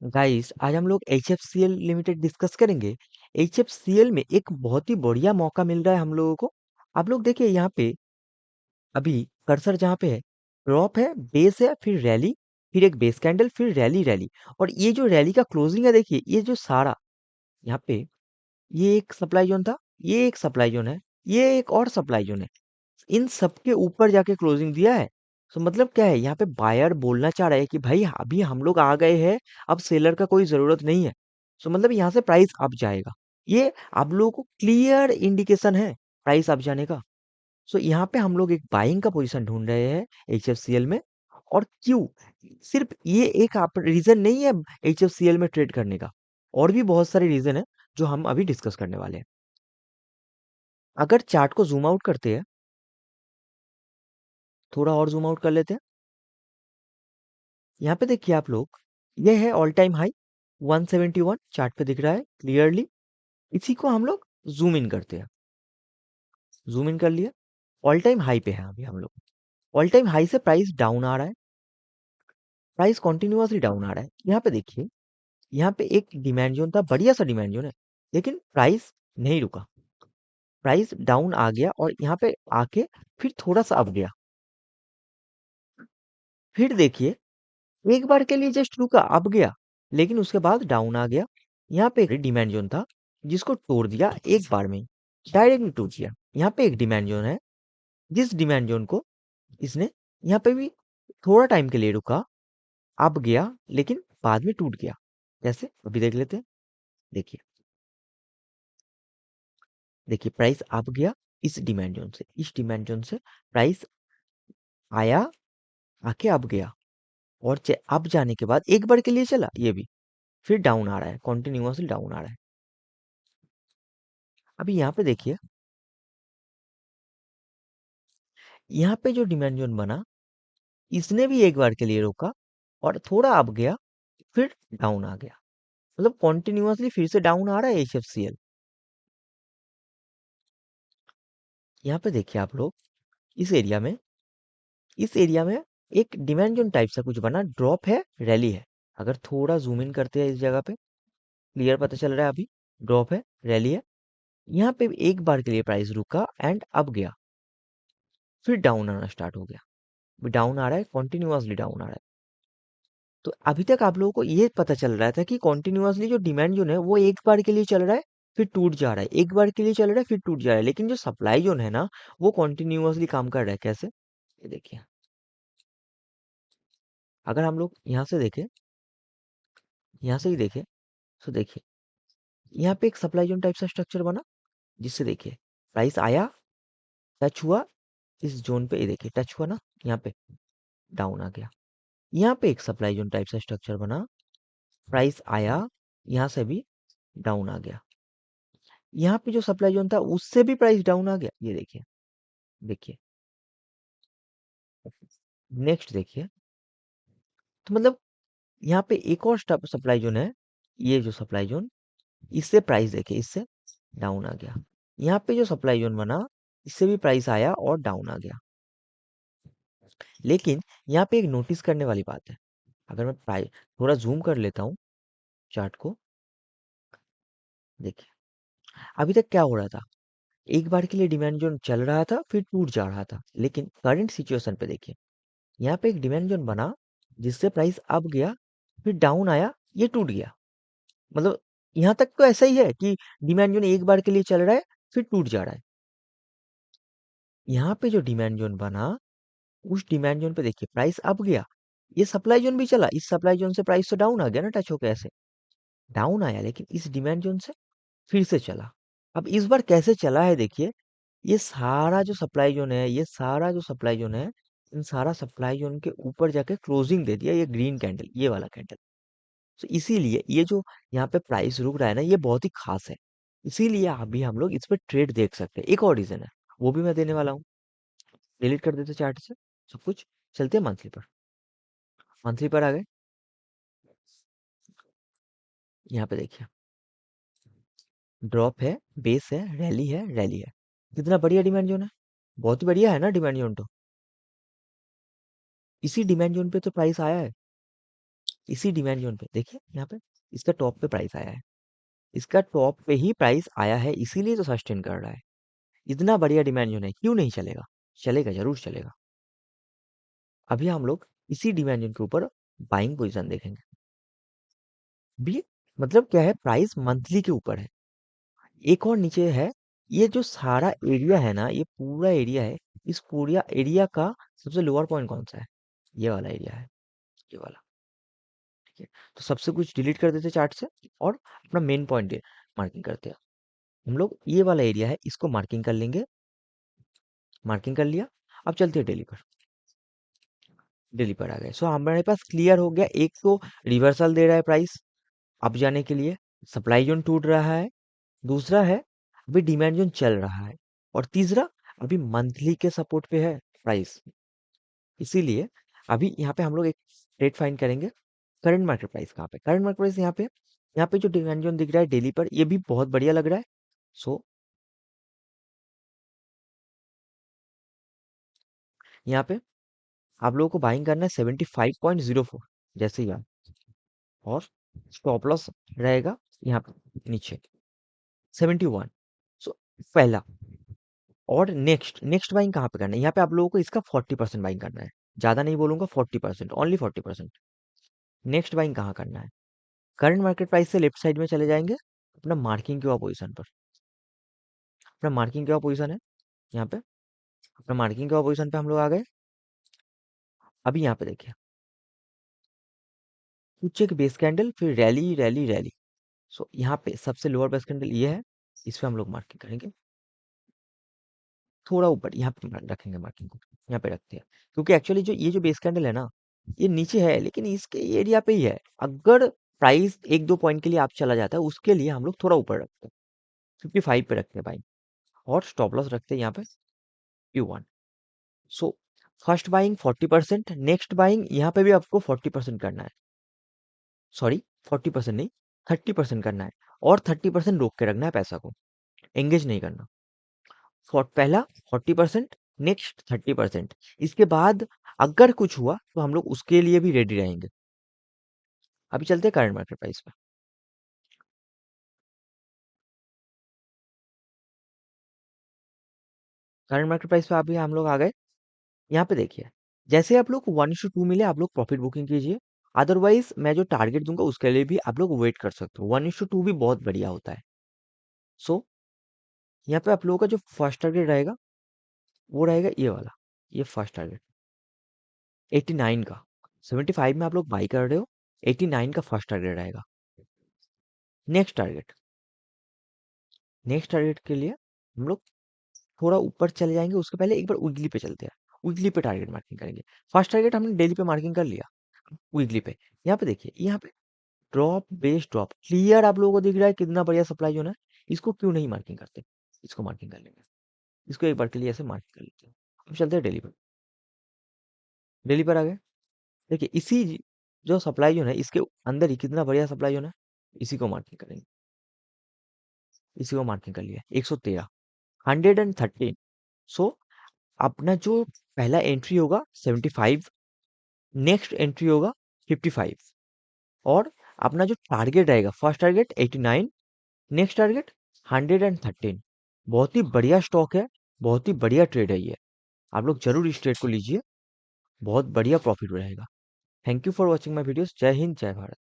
Guys आज हम लोग HFCL लिमिटेड डिस्कस करेंगे। HFCL में एक बहुत ही बढ़िया मौका मिल रहा है हम लोगों को। आप लोग देखिए यहाँ पे अभी कर्सर जहाँ पे है, ड्रॉप है, बेस है, फिर रैली, फिर एक बेस कैंडल, फिर रैली रैली। और ये जो रैली का क्लोजिंग है देखिए, ये जो सारा यहाँ पे ये एक सप्लाई जोन था, ये एक सप्लाई जोन है, ये एक और सप्लाई जोन है। इन सबके ऊपर जाके क्लोजिंग दिया है। तो मतलब क्या है, यहाँ पे बायर बोलना चाह रहा है कि भाई अभी हम लोग आ गए हैं, अब सेलर का कोई जरूरत नहीं है। तो मतलब यहाँ से प्राइस अप जाएगा। ये आप लोगों को क्लियर इंडिकेशन है प्राइस अप जाने का। सो यहाँ पे हम लोग एक बाइंग का पोजीशन ढूंढ रहे हैं HFCL में। और क्यों, सिर्फ ये एक आप रीजन नहीं है HFCL में ट्रेड करने का। और भी बहुत सारे रीजन है जो हम अभी डिस्कस करने वाले हैं। अगर चार्ट को जूम आउट करते हैं, थोड़ा और जूम आउट कर लेते हैं। यहाँ पे देखिए आप लोग, ये है ऑल टाइम हाई 171 चार्ट पे दिख रहा है क्लियरली। इसी को हम लोग जूम इन करते हैं। जूम इन कर लिया, ऑल टाइम हाई पे है अभी हम लोग। ऑल टाइम हाई से प्राइस डाउन आ रहा है, प्राइस कॉन्टिन्यूसली डाउन आ रहा है। यहाँ पे देखिए, यहाँ पे एक डिमांड जोन था, बढ़िया सा डिमांड जोन है, लेकिन प्राइस नहीं रुका। प्राइस डाउन आ गया और यहाँ पे आके फिर थोड़ा सा अप गया। फिर देखिए, एक बार के लिए जस्ट रुका, अप गया, लेकिन उसके बाद डाउन आ गया। यहाँ पे एक डिमांड जोन था जिसको तोड़ दिया एक बार में, डायरेक्टली टूट गया। यहाँ पे एक डिमांड जोन है, जिस डिमांड जोन को इसने यहाँ पे भी थोड़ा टाइम के लिए रुका, अप गया, लेकिन बाद में टूट गया। जैसे अभी देख लेते हैं। देखिए, देखिए प्राइस अप गया इस डिमांड जोन से, इस डिमांड जोन से प्राइस आया, आके अप गया। और अप जाने के बाद एक बार के लिए चला ये भी, फिर डाउन आ रहा है, कॉन्टिन्यूसली डाउन आ रहा है। अभी यहाँ पे देखिए, यहाँ पे जो डिमांड जोन बना, इसने भी एक बार के लिए रोका और थोड़ा अप गया, फिर डाउन आ गया। मतलब कॉन्टिन्यूसली फिर से डाउन आ रहा है HFCL। यहाँ पे देखिए आप लोग, इस एरिया में, इस एरिया में एक डिमांड जोन टाइप सा कुछ बना, ड्रॉप है, रैली है। अगर थोड़ा जूम इन करते हैं इस जगह पे, क्लियर पता चल रहा है अभी, ड्रॉप है, रैली है। यहाँ पे एक बार के लिए प्राइस रुका एंड अप गया, फिर डाउन आना स्टार्ट हो गया। डाउन आ रहा है, कॉन्टिन्यूसली डाउन आ रहा है। तो अभी तक आप लोगों को ये पता चल रहा था कि कॉन्टिन्यूसली जो डिमांड जोन है वो एक बार के लिए चल रहा है, फिर टूट जा रहा है, एक बार के लिए चल रहा है, फिर टूट जा रहा है। लेकिन जो सप्लाई जोन है ना, वो कॉन्टिन्यूसली काम कर रहा है। कैसे, ये देखिए। अगर हम लोग यहाँ से देखें, यहाँ से ही देखें, तो देखिए यहाँ पे एक सप्लाई जोन टाइप सा स्ट्रक्चर बना, जिससे देखिए प्राइस आया, टच हुआ इस जोन पे, ये देखिए टच हुआ ना, यहाँ पे डाउन आ गया। यहाँ पे एक सप्लाई जोन टाइप सा स्ट्रक्चर बना, प्राइस आया, यहाँ से भी डाउन आ गया। यहाँ पे जो सप्लाई जोन था उससे भी प्राइस डाउन आ गया, ये देखिए। देखिए, नेक्स्ट देखिए। तो मतलब यहाँ पे एक और सप्लाई जोन है, ये जो सप्लाई जोन, इससे प्राइस देखिए, इससे डाउन आ गया। यहाँ पे जो सप्लाई जोन बना, इससे भी प्राइस आया और डाउन आ गया। लेकिन यहाँ पे एक नोटिस करने वाली बात है। अगर मैं प्राइस थोड़ा जूम कर लेता हूँ चार्ट को, देखिए अभी तक क्या हो रहा था, एक बार के लिए डिमांड जोन चल रहा था, फिर टूट जा रहा था। लेकिन करंट सिचुएशन पे देखिए, यहाँ पे एक डिमांड जोन बना, जिससे प्राइस अप गया, फिर डाउन आया, ये टूट गया। मतलब यहाँ तक तो ऐसा ही है कि डिमांड जोन एक बार के लिए चल रहा है, फिर टूट जा रहा है। यहाँ पे जो डिमांड जोन बना, उस डिमांड जोन पे देखिए प्राइस अप गया, ये सप्लाई जोन भी चला, इस सप्लाई जोन से प्राइस तो डाउन आ गया ना, टच होकर ऐसे डाउन आया, लेकिन इस डिमांड जोन से फिर से चला। अब इस बार कैसे चला है देखिए, ये सारा जो सप्लाई जोन है, ये सारा जो सप्लाई जोन है, इन सारा सप्लाई जोन के ऊपर जाके क्लोजिंग दे दिया, ये ग्रीन कैंडल, ये वाला कैंडल। तो इसीलिए ये जो यहाँ पे प्राइस रुक रहा है ना, ये बहुत ही खास है। इसीलिए अभी हम लोग इस पे ट्रेड देख सकते हैं। एक और रीजन है, वो भी मैं देने वाला हूँ। डिलीट कर देते चार्ट से सब कुछ, चलते हैं मंथली पर। मंथली पर आ गए, यहाँ पे देखिए, ड्रॉप है, बेस है, रैली है, रैली है। कितना बढ़िया डिमांड जोन है, बहुत ही बढ़िया है ना डिमांड जोन। तो इसी डिमांड जोन पे तो प्राइस आया है। इसी डिमांड जोन पे देखिए यहाँ पे इसका टॉप पे प्राइस आया है, इसका टॉप पे ही प्राइस आया है, इसीलिए तो सस्टेन कर रहा है। इतना बढ़िया डिमांड जोन है, क्यों नहीं चलेगा? चलेगा, जरूर चलेगा। अभी हम लोग इसी डिमांड जोन के ऊपर बाइंग पोजीशन देखेंगे। भी मतलब क्या है, प्राइस मंथली के ऊपर है, एक और नीचे है। ये जो सारा एरिया है ना, ये पूरा एरिया है, इस पूरा एरिया का सबसे लोअर पॉइंट कौन सा है? ये वाला एरिया है, ये वाला। ठीक है, तो सबसे कुछ डिलीट कर देते चार्ट से और अपना मेन पॉइंट मार्किंग करते हैं। हम लोग ये वाला एरिया है, इसको मार्किंग कर लेंगे। मार्किंग कर लिया। अब चलते हैं डेली पर। डेली पर आ गए, सो हमारे पास क्लियर हो गया, एक तो रिवर्सल दे रहा है प्राइस अप जाने के लिए, सप्लाई जोन टूट रहा है, दूसरा है अभी डिमांड जोन चल रहा है, और तीसरा अभी मंथली के सपोर्ट पे है प्राइस। इसीलिए अभी यहाँ पे हम लोग एक रेट फाइंड करेंगे। करंट मार्केट प्राइस कहाँ पे? करंट मार्केट प्राइस यहाँ पे जो डिमांड जोन दिख रहा है डेली पर, ये भी बहुत बढ़िया लग रहा है। सो यहाँ पे आप लोगों को बाइंग करना है 75.04 जैसे ही आप, और स्टॉप लॉस रहेगा यहाँ पे नीचे 71। सो पहला, और नेक्स्ट नेक्स्ट बाइंग कहाँ पे करना है? यहाँ पे आप लोगों को इसका 40% बाइंग करना है, ज्यादा नहीं बोलूंगा, 40%, ओनली 40%। नेक्स्ट बाइंग कहाँ करना है? करंट मार्केट प्राइस से लेफ्ट साइड में चले जाएंगे, अपना मार्किंग के पोजीशन पर। अपना मार्किंग के पोजीशन है यहाँ पे, अपना मार्किंग के पोजीशन पे हम लोग आ गए। अभी यहाँ पे देखिए, कुछ एक बेस कैंडल, फिर रैली रैली रैली। सो यहाँ पे सबसे लोअर बेस कैंडल ये है, इस पे हम लोग मार्किंग करेंगे। थोड़ा ऊपर यहाँ पे रखेंगे मार्किंग को, यहाँ पे रखते हैं, क्योंकि एक्चुअली जो ये जो बेस कैंडल है ना, ये नीचे है लेकिन इसके एरिया पे ही है। अगर प्राइस एक दो पॉइंट के लिए आप चला जाता है, उसके लिए हम लोग थोड़ा ऊपर रखते हैं, 55 पे रखते हैं भाई, और स्टॉप लॉस रखते हैं यहाँ पे Q1। So first buying 40%, next buying यहाँ पे भी आपको 40% करना है। सॉरी, 40% नहीं, 30% करना है, और 30% रोक के रखना है पैसा को, एंगेज नहीं करना। पहला 40%, नेक्स्ट 30%। इसके बाद अगर कुछ हुआ तो हम लोग उसके लिए भी रेडी रहेंगे। अभी चलते हैं करंट मार्केट प्राइस पे। करंट मार्केट प्राइस पे अभी हम लोग आ गए। यहाँ पे देखिए, जैसे आप लोग 1:2 मिले, आप लोग प्रॉफिट बुकिंग कीजिए। अदरवाइज मैं जो टारगेट दूंगा उसके लिए भी आप लोग वेट कर सकते हो, 1:2 भी बहुत बढ़िया होता है। सो यहाँ पे आप लोगों का जो फर्स्ट टारगेट रहेगा वो रहेगा ये वाला, ये फर्स्ट टारगेट 89 का। 75 में आप लोग बाई कर रहे हो, 89 का फर्स्ट टारगेट रहेगा। नेक्स्ट टारगेट, नेक्स्ट टारगेट के लिए हम लोग थोड़ा ऊपर चले जाएंगे, उसके पहले एक बार वीकली पे चलते हैं। वीकली पे टारगेट मार्किंग करेंगे। फर्स्ट टारगेट हमने डेली पे मार्किंग कर लिया, वीकली पे यहाँ पे देखिए, यहाँ पे ड्रॉप बेस ड्रॉप क्लियर आप लोगों को दिख रहा है, कितना बढ़िया सप्लाई जोन है। इसको क्यों नहीं मार्किंग करते? इसको मार्किंग कर लेंगे, इसको एक बार के लिए ऐसे मार्किंग कर लेते हैं। अब चलते हैं डेली पर। डेली पर आ गए, देखिए इसी जो सप्लाई जोन है इसके अंदर ही कितना बढ़िया सप्लाई जोन है, इसी को मार्किंग करेंगे। इसी को मार्किंग कर लिया 113, 113। सो अपना जो पहला एंट्री होगा 75, नेक्स्ट एंट्री होगा 55, और अपना जो टारगेट रहेगा, फर्स्ट टारगेट 89, नेक्स्ट टारगेट 113। बहुत ही बढ़िया स्टॉक है, बहुत ही बढ़िया ट्रेड है ये। आप लोग जरूर इस ट्रेड को लीजिए, बहुत बढ़िया प्रॉफिट रहेगा। Thank you for watching my videos. जय हिंद, जय भारत।